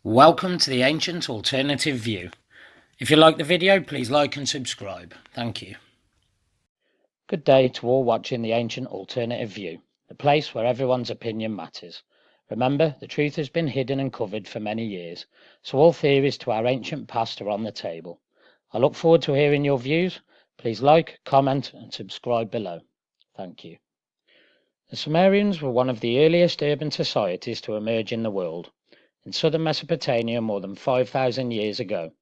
Welcome to the Ancient Alternative View. If you like the video, please like and subscribe. Thank you. Good day to all watching the Ancient Alternative View, the place where everyone's opinion matters. Remember, the truth has been hidden and covered for many years, so all theories to our ancient past are on the table. I look forward to hearing your views. Please like, comment and subscribe below. Thank you. The Sumerians were one of the earliest urban societies to emerge in the world. In southern Mesopotamia more than 5,000 years ago,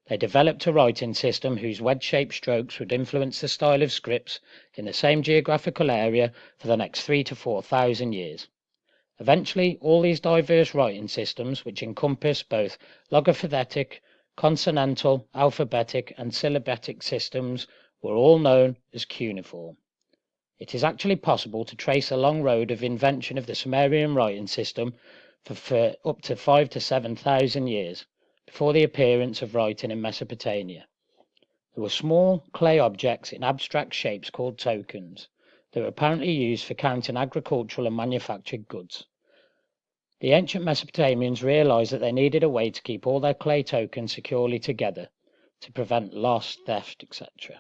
they developed a writing system whose wedge-shaped strokes would influence the style of scripts in the same geographical area for the next 3,000 to 4,000 years. Eventually, all these diverse writing systems, which encompass both logophonetic, consonantal, alphabetic, and syllabic systems, were all known as cuneiform. It is actually possible to trace a long road of invention of the Sumerian writing system for up to 5,000 to 7,000 years before the appearance of writing in Mesopotamia. There were small clay objects in abstract shapes called tokens that were apparently used for counting agricultural and manufactured goods. The ancient Mesopotamians realized that they needed a way to keep all their clay tokens securely together to prevent loss, theft, etc.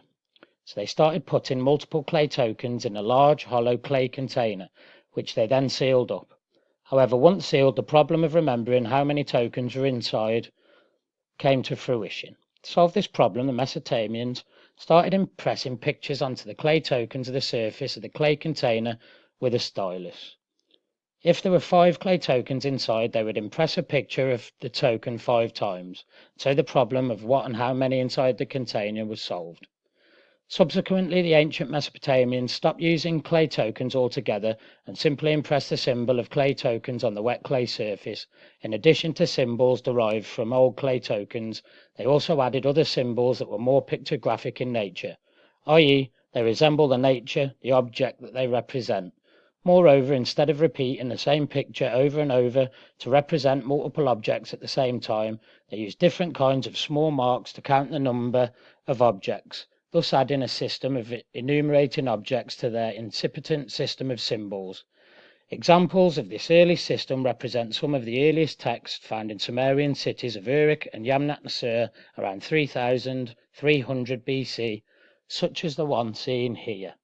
So they started putting multiple clay tokens in a large hollow clay container, which they then sealed up. However, once sealed, the problem of remembering how many tokens were inside came to fruition. To solve this problem, the Mesopotamians started impressing pictures onto the clay tokens of the surface of the clay container with a stylus. If there were 5 clay tokens inside, they would impress a picture of the token 5 times, so the problem of what and how many inside the container was solved. Subsequently, the ancient Mesopotamians stopped using clay tokens altogether and simply impressed the symbol of clay tokens on the wet clay surface. In addition to symbols derived from old clay tokens, they also added other symbols that were more pictographic in nature, i.e., they resemble the object that they represent. Moreover, instead of repeating the same picture over and over to represent multiple objects at the same time, they used different kinds of small marks to count the number of objects, thus adding a system of enumerating objects to their incipient system of symbols. Examples of this early system represent some of the earliest texts found in Sumerian cities of Uruk and Yamnat-Nasr around 3300 BC, such as the one seen here.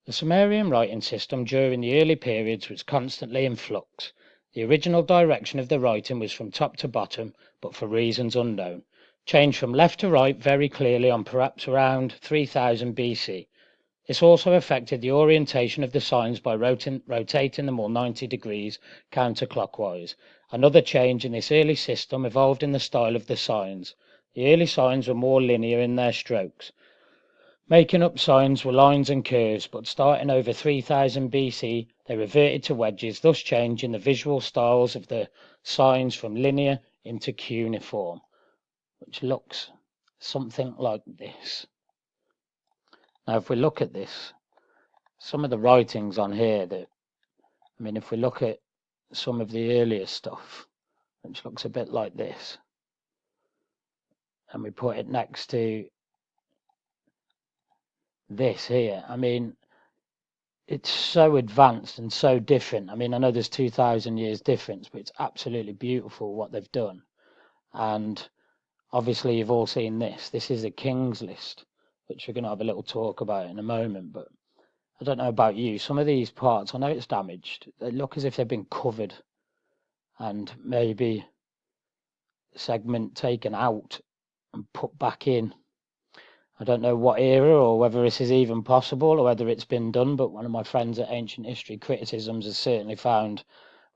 The Sumerian writing system during the early periods was constantly in flux. The original direction of the writing was from top to bottom, but for reasons unknown, changed from left to right very clearly on perhaps around 3000 BC. This also affected the orientation of the signs by rotating them all 90 degrees counterclockwise. Another change in this early system evolved in the style of the signs. The early signs were more linear in their strokes. Making up signs were lines and curves, but starting over 3000 BC, they reverted to wedges, thus changing the visual styles of the signs from linear into cuneiform, which looks something like this. Now, if we look at this, some of the writings on here, if we look at some of the earlier stuff, which looks a bit like this, and we put it next to this here, it's so advanced and so different. I know there's 2,000 years difference, but it's absolutely beautiful what they've done. And obviously you've all seen this. This is the King's List, which we're going to have a little talk about in a moment. But I don't know about you. Some of these parts, I know it's damaged. They look as if they've been covered and maybe segment taken out and put back in. I don't know what era or whether this is even possible or whether it's been done, but one of my friends at Ancient History Criticisms has certainly found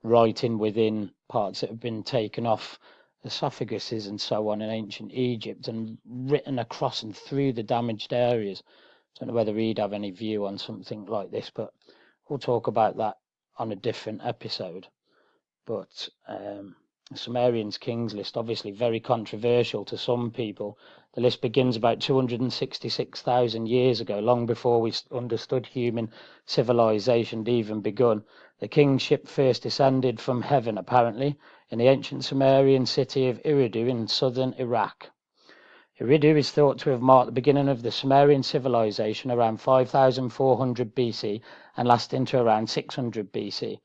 writing within parts that have been taken off esophaguses and so on in ancient Egypt and written across and through the damaged areas. I don't know whether he'd have any view on something like this, but we'll talk about that on a different episode. But Sumerian's King's List, obviously very controversial to some people. The list begins about 266,000 years ago, long before we understood human civilization had even begun. The kingship first descended from heaven, apparently, in the ancient Sumerian city of Eridu in southern Iraq. Eridu is thought to have marked the beginning of the Sumerian civilization around 5400 BC and lasting to around 600 BC.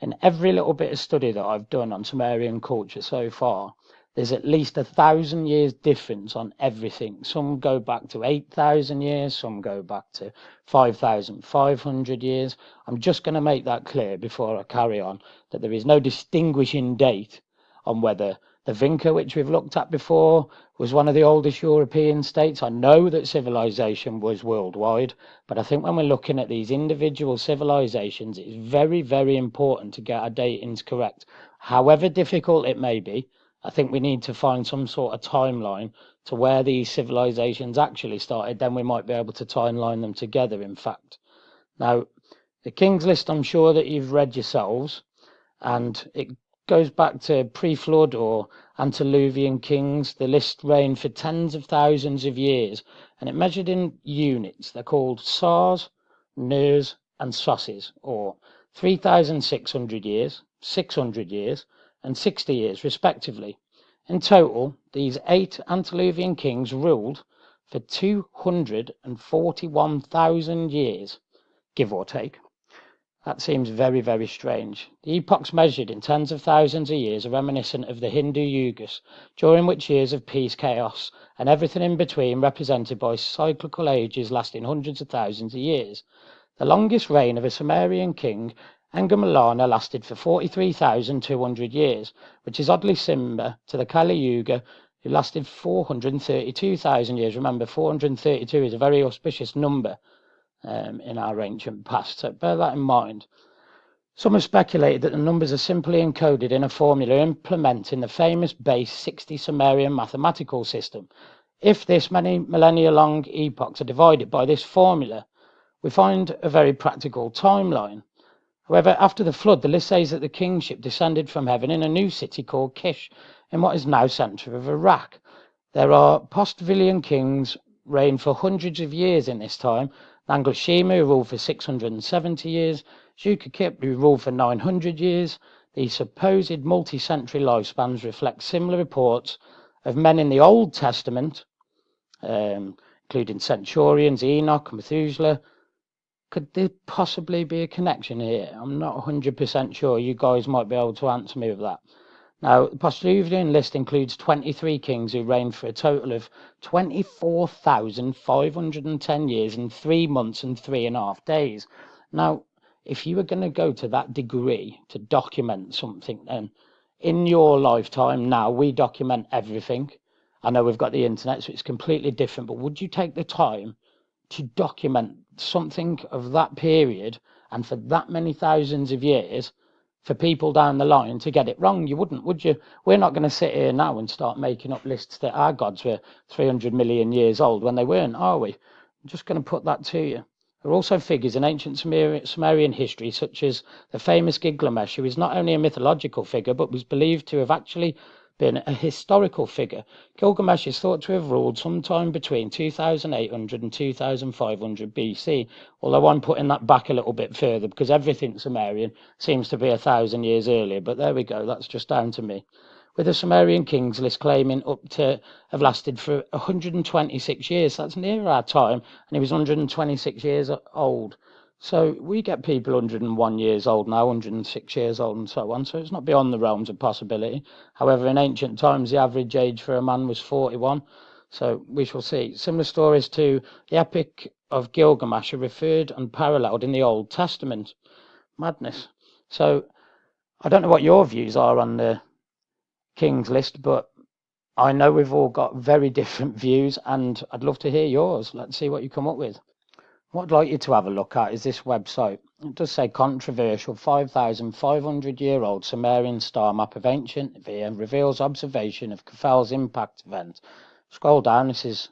In every little bit of study that I've done on Sumerian culture so far, there's at least 1,000 years difference on everything. Some go back to 8,000 years, some go back to 5,500 years. I'm just going to make that clear before I carry on, that there is no distinguishing date on whether the Vinca, which we've looked at before, was one of the oldest European states. I know that civilization was worldwide, but I think when we're looking at these individual civilizations, it's very, very important to get our datings correct. However difficult it may be, I think we need to find some sort of timeline to where these civilizations actually started. Then we might be able to timeline them together, in fact. Now, the King's List, I'm sure that you've read yourselves, and it goes back to pre-flood or antediluvian kings. The list reigned for tens of thousands of years, and it measured in units. They're called sars, ners, and sosses, or 3,600 years, 600 years, and 60 years, respectively. In total, these 8 antediluvian kings ruled for 241,000 years, give or take. That seems very, very strange. The epochs measured in tens of thousands of years are reminiscent of the Hindu Yugas, during which years of peace, chaos, and everything in between represented by cyclical ages lasting hundreds of thousands of years. The longest reign of a Sumerian king, Engamalana, lasted for 43,200 years, which is oddly similar to the Kali Yuga, who lasted 432,000 years. Remember, 432 is a very auspicious number in our ancient past, so bear that in mind. Some have speculated that the numbers are simply encoded in a formula implementing the famous base 60 Sumerian mathematical system. If this many millennia long epochs are divided by this formula, we find a very practical timeline. However, after the flood, the list says that the kingship descended from heaven in a new city called Kish, in what is now centre of Iraq. There are post-Vilian kings reigned for hundreds of years in this time. Nanglashima, who ruled for 670 years, Shukakip, who ruled for 900 years. The supposed multi-century lifespans reflect similar reports of men in the Old Testament, including centurions, Enoch, Methuselah. Could there possibly be a connection here? I'm not 100% sure. You guys might be able to answer me with that. Now, the post-Diluvian list includes 23 kings who reigned for a total of 24,510 years and 3 months and 3.5 days. Now, if you were going to go to that degree to document something, then in your lifetime now, we document everything. I know we've got the internet, so it's completely different, but would you take the time to document something of that period and for that many thousands of years for people down the line to get it wrong? You wouldn't, would you? We're not going to sit here now and start making up lists that our gods were 300 million years old when they weren't, are we? I'm just going to put that to you. There are also figures in ancient Sumerian history, such as the famous Gilgamesh, who is not only a mythological figure, but was believed to have actually been a historical figure. Gilgamesh is thought to have ruled sometime between 2,800 and 2,500 BC, although I'm putting that back a little bit further because everything Sumerian seems to be 1,000 years earlier, but there we go, that's just down to me. With the Sumerian kings list claiming up to have lasted for 126 years, that's near our time, and he was 126 years old. So we get people 101 years old now, 106 years old and so on, so it's not beyond the realms of possibility. However, in ancient times, the average age for a man was 41, so we shall see. Similar stories to the Epic of Gilgamesh are referred and paralleled in the Old Testament. Madness. So I don't know what your views are on the King's List, but I know we've all got very different views, and I'd love to hear yours. Let's see what you come up with. What I'd like you to have a look at is this website. It does say controversial 5,500-year-old Sumerian star map of ancient Via reveals observation of Kephal's impact event. Scroll down. This is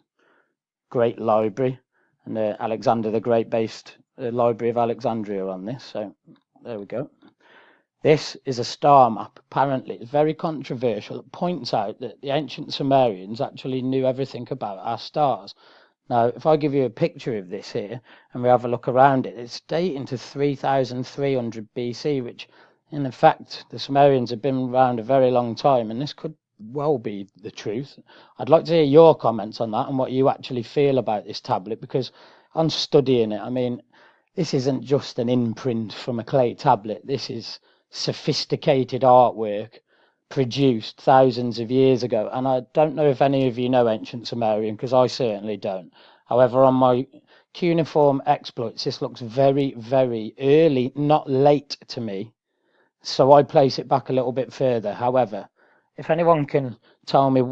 Great Library, and Alexander the Great based the Library of Alexandria on this. So there we go. This is a star map. Apparently, it's very controversial. It points out that the ancient Sumerians actually knew everything about our stars. Now, if I give you a picture of this here and we have a look around it, it's dating to 3,300 BC, which in effect, the Sumerians have been around a very long time, and this could well be the truth. I'd like to hear your comments on that and what you actually feel about this tablet, because on studying it, I mean, this isn't just an imprint from a clay tablet. This is sophisticated artwork produced thousands of years ago. And I don't know if any of you know ancient Sumerian, because I certainly don't. However, on my cuneiform exploits, this looks very, very early, not late to me. So I place it back a little bit further. However, if anyone can tell me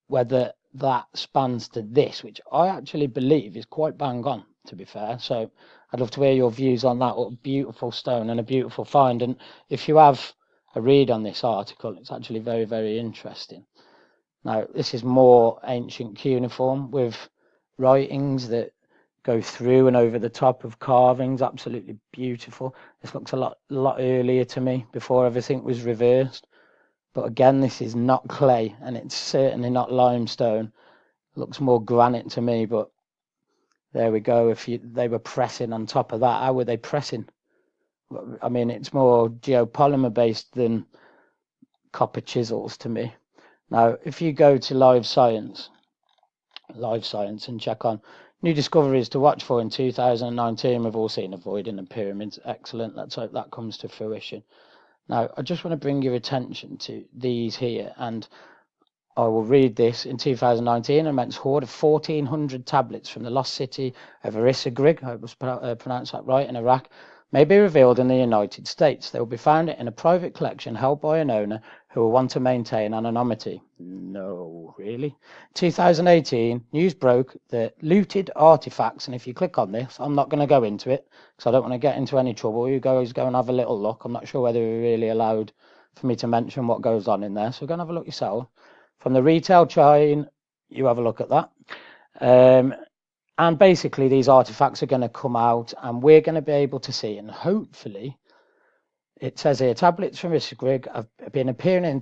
whether that spans to this, which I actually believe is quite bang on, to be fair. So I'd love to hear your views on that. What a beautiful stone and a beautiful find. And if you have a read on this article, it's actually very, very interesting. Now, this is more ancient cuneiform with writings that go through and over the top of carvings. Absolutely beautiful. This looks a lot earlier to me, before everything was reversed. But again, this is not clay, and it's certainly not limestone. It looks more granite to me, but there we go. If they were pressing on top of that, how were they pressing? I mean, it's more geopolymer based than copper chisels to me. Now, if you go to Live Science, and check on new discoveries to watch for in 2019, we've all seen avoiding the pyramids. Excellent. Let's hope that comes to fruition. Now, I just want to bring your attention to these here, and I will read this. In 2019, an immense hoard of 1,400 tablets from the lost city of Erisagrig, I was pronounced that right, in Iraq, may be revealed in the United States. They will be found in a private collection held by an owner who will want to maintain anonymity. No, really? 2018, news broke that looted artifacts, and if you click on this, I'm not going to go into it because I don't want to get into any trouble. You guys go and have a little look. I'm not sure whether we're really allowed for me to mention what goes on in there, so go and have a look yourself. From the retail chain, you have a look at that. And basically, these artifacts are going to come out, and we're going to be able to see, and hopefully, it says here, tablets from Erisagrig have been appearing in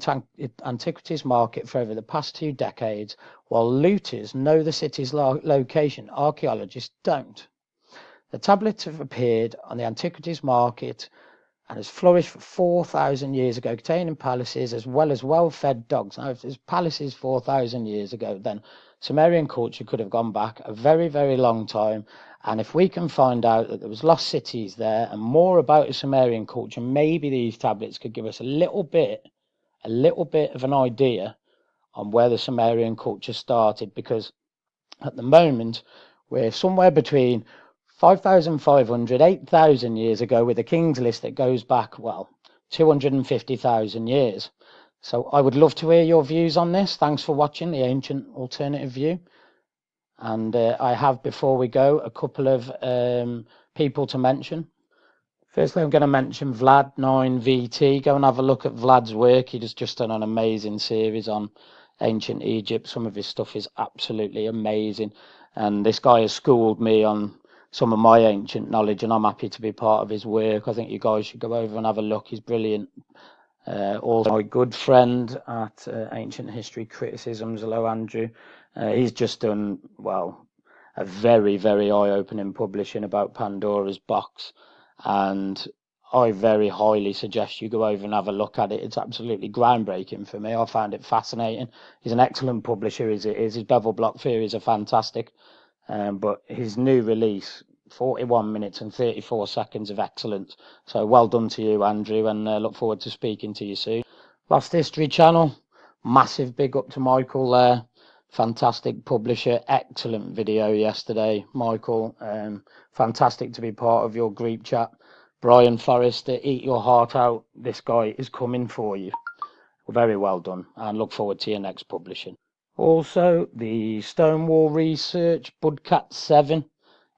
antiquities market for over the past 2 decades, while looters know the city's location. Archaeologists don't. The tablets have appeared on the antiquities market and has flourished for 4,000 years ago, containing palaces as well as well-fed dogs. Now, if there's palaces 4,000 years ago, then Sumerian culture could have gone back a very, very long time. And if we can find out that there was lost cities there and more about the Sumerian culture, maybe these tablets could give us a little bit of an idea on where the Sumerian culture started. Because at the moment, we're somewhere between 5,500, 8,000 years ago with a king's list that goes back, well, 250,000 years. So I would love to hear your views on this. Thanks for watching the Ancient Alternative View. And I have, before we go, a couple of people to mention. Firstly, I'm going to mention Vlad9VT. Go and have a look at Vlad's work. He has just done an amazing series on ancient Egypt. Some of his stuff is absolutely amazing. And this guy has schooled me on some of my ancient knowledge, and I'm happy to be part of his work. I think you guys should go over and have a look. He's brilliant. Also, my good friend at Ancient History Criticisms, hello Andrew. He's just done, well, a very, very eye-opening publishing about Pandora's box, and I very highly suggest you go over and have a look at it. It's absolutely groundbreaking for me. I found it fascinating. He's an excellent publisher, as it is. His bevel block theories are fantastic, but his new release, 41 minutes and 34 seconds of excellence. So well done to you, Andrew, and look forward to speaking to you soon. Lost History channel, massive big up to Michael there. Fantastic publisher, excellent video yesterday, Michael. Fantastic to be part of your group chat. Brian Forrester, eat your heart out. This guy is coming for you. Very well done, and look forward to your next publishing. Also, the Stonewall Research, Budcat7,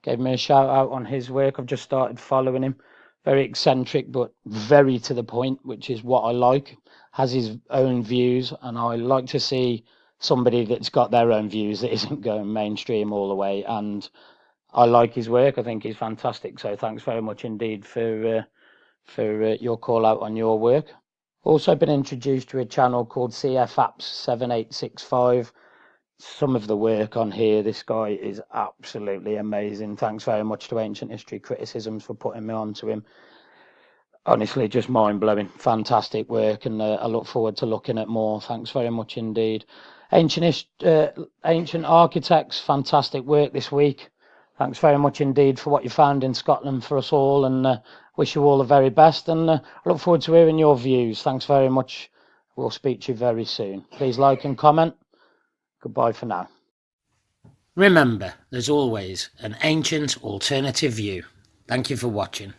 gave me a shout out on his work. I've just started following him. Very eccentric, but very to the point, which is what I like. Has his own views, and I like to see somebody that's got their own views that isn't going mainstream all the way. And I like his work. I think he's fantastic. So thanks very much indeed for your call out on your work. Also been introduced to a channel called CFApps7865. Some of the work on here, this guy is absolutely amazing. Thanks very much to Ancient History Criticisms for putting me on to him. Honestly, just mind-blowing. Fantastic work, and I look forward to looking at more. Thanks very much indeed. Ancient Architects, fantastic work this week. Thanks very much indeed for what you found in Scotland for us all, and wish you all the very best, and I look forward to hearing your views. Thanks very much. We'll speak to you very soon. Please like and comment. Goodbye for now. Remember, there's always an ancient alternative view. Thank you for watching.